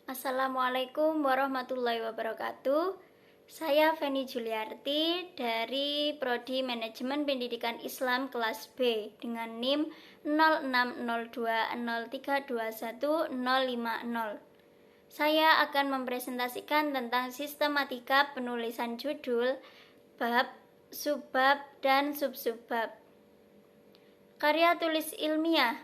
Assalamualaikum warahmatullahi wabarakatuh. Saya Feni Juliarti dari Prodi Manajemen Pendidikan Islam kelas B dengan NIM 0602032150. Saya akan mempresentasikan tentang sistematika penulisan judul, bab, subbab, dan sub-subbab. Karya tulis ilmiah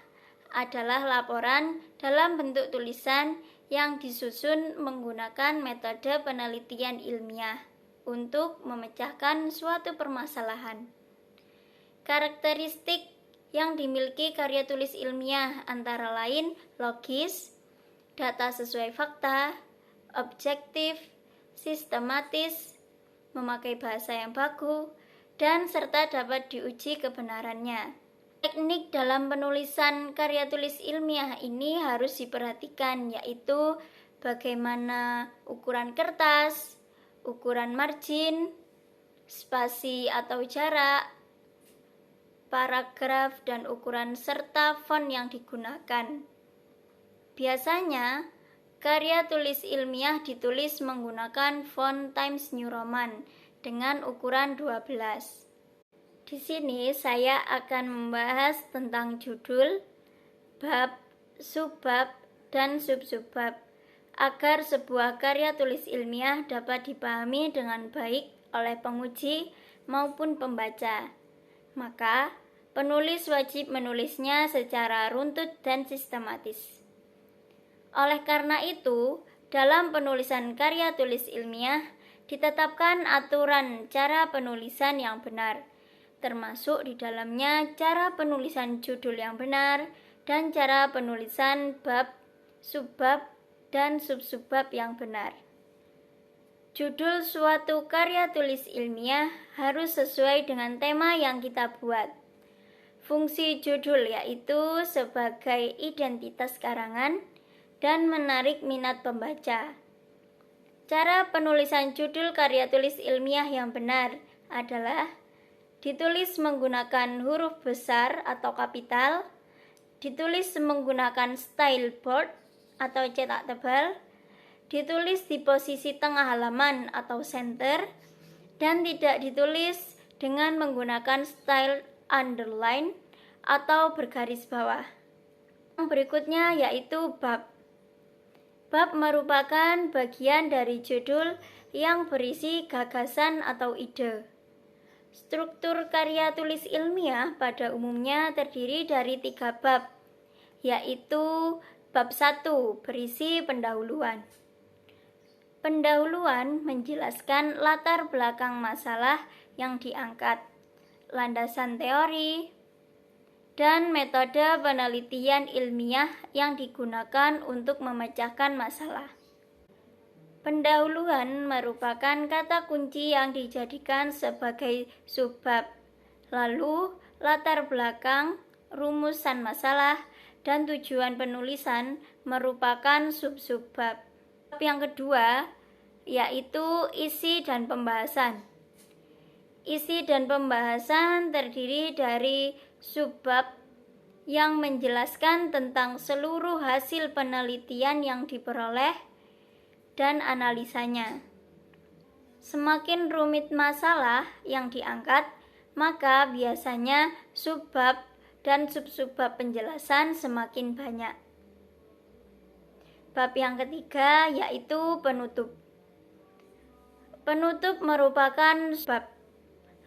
adalah laporan dalam bentuk tulisan yang disusun menggunakan metode penelitian ilmiah untuk memecahkan suatu permasalahan. Karakteristik yang dimiliki karya tulis ilmiah antara lain logis, data sesuai fakta, objektif, sistematis, memakai bahasa yang baku, dan serta dapat diuji kebenarannya. Teknik dalam penulisan karya tulis ilmiah ini harus diperhatikan, yaitu bagaimana ukuran kertas, ukuran margin, spasi atau jarak, paragraf, dan ukuran serta font yang digunakan. Biasanya, karya tulis ilmiah ditulis menggunakan font Times New Roman dengan ukuran 12. Di sini saya akan membahas tentang judul, bab, subbab, dan sub-subbab agar sebuah karya tulis ilmiah dapat dipahami dengan baik oleh penguji maupun pembaca. Maka, penulis wajib menulisnya secara runtut dan sistematis. Oleh karena itu, dalam penulisan karya tulis ilmiah ditetapkan aturan cara penulisan yang benar, termasuk di dalamnya cara penulisan judul yang benar dan cara penulisan bab, subbab, dan sub-subbab yang benar. Judul suatu karya tulis ilmiah harus sesuai dengan tema yang kita buat. Fungsi judul yaitu sebagai identitas karangan dan menarik minat pembaca. Cara penulisan judul karya tulis ilmiah yang benar adalah ditulis menggunakan huruf besar atau kapital, ditulis menggunakan style bold atau cetak tebal, ditulis di posisi tengah halaman atau center, dan tidak ditulis dengan menggunakan style underline atau bergaris bawah. Yang berikutnya yaitu bab. Bab merupakan bagian dari judul yang berisi gagasan atau ide. Struktur karya tulis ilmiah pada umumnya terdiri dari 3 bab, yaitu bab 1 berisi pendahuluan. Pendahuluan menjelaskan latar belakang masalah yang diangkat, landasan teori, dan metode penelitian ilmiah yang digunakan untuk memecahkan masalah. Pendahuluan merupakan kata kunci yang dijadikan sebagai subbab. Lalu, latar belakang, rumusan masalah, dan tujuan penulisan merupakan sub-subbab. Bab yang kedua yaitu isi dan pembahasan. Isi dan pembahasan terdiri dari subbab yang menjelaskan tentang seluruh hasil penelitian yang diperoleh dan analisanya. Semakin rumit masalah yang diangkat, maka biasanya subbab dan sub-subbab penjelasan semakin banyak. Bab yang ketiga yaitu penutup. Penutup merupakan bab.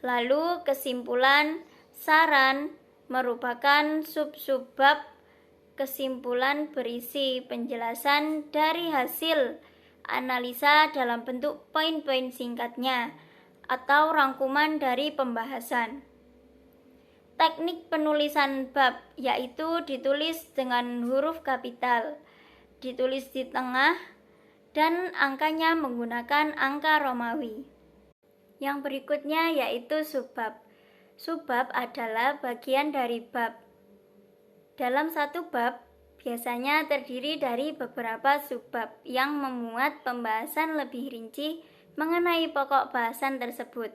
Lalu kesimpulan, saran merupakan sub-subbab. Kesimpulan berisi penjelasan dari hasil analisa dalam bentuk poin-poin singkatnya atau rangkuman dari pembahasan. Teknik penulisan bab yaitu ditulis dengan huruf kapital, ditulis di tengah, dan angkanya menggunakan angka Romawi. Yang berikutnya yaitu subbab. Subbab adalah bagian dari bab. Dalam satu bab biasanya terdiri dari beberapa subbab yang memuat pembahasan lebih rinci mengenai pokok bahasan tersebut.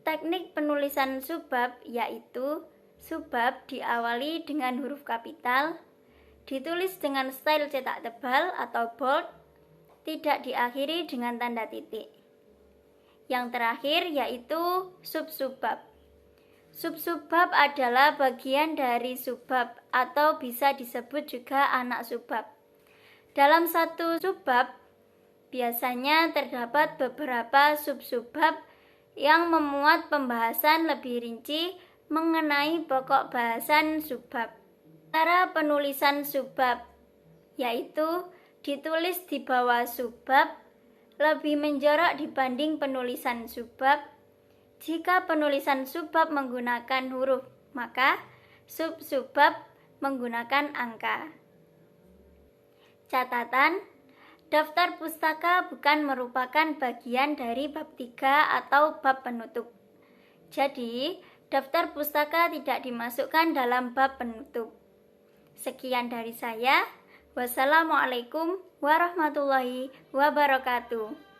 Teknik penulisan subbab yaitu subbab diawali dengan huruf kapital, Ditulis dengan style cetak tebal atau bold, tidak diakhiri dengan tanda titik. Yang terakhir yaitu sub-subbab. Sub-subbab adalah bagian dari subbab atau bisa disebut juga anak subbab. Dalam satu subbab biasanya terdapat beberapa sub-subbab yang memuat pembahasan lebih rinci mengenai pokok bahasan subbab. Cara penulisan subbab yaitu ditulis di bawah subbab lebih menjorok dibanding penulisan subbab. Jika penulisan subbab menggunakan huruf, maka sub-subbab menggunakan angka. Catatan, daftar pustaka bukan merupakan bagian dari bab 3 atau bab penutup. Jadi, daftar pustaka tidak dimasukkan dalam bab penutup. Sekian dari saya. Wassalamualaikum warahmatullahi wabarakatuh.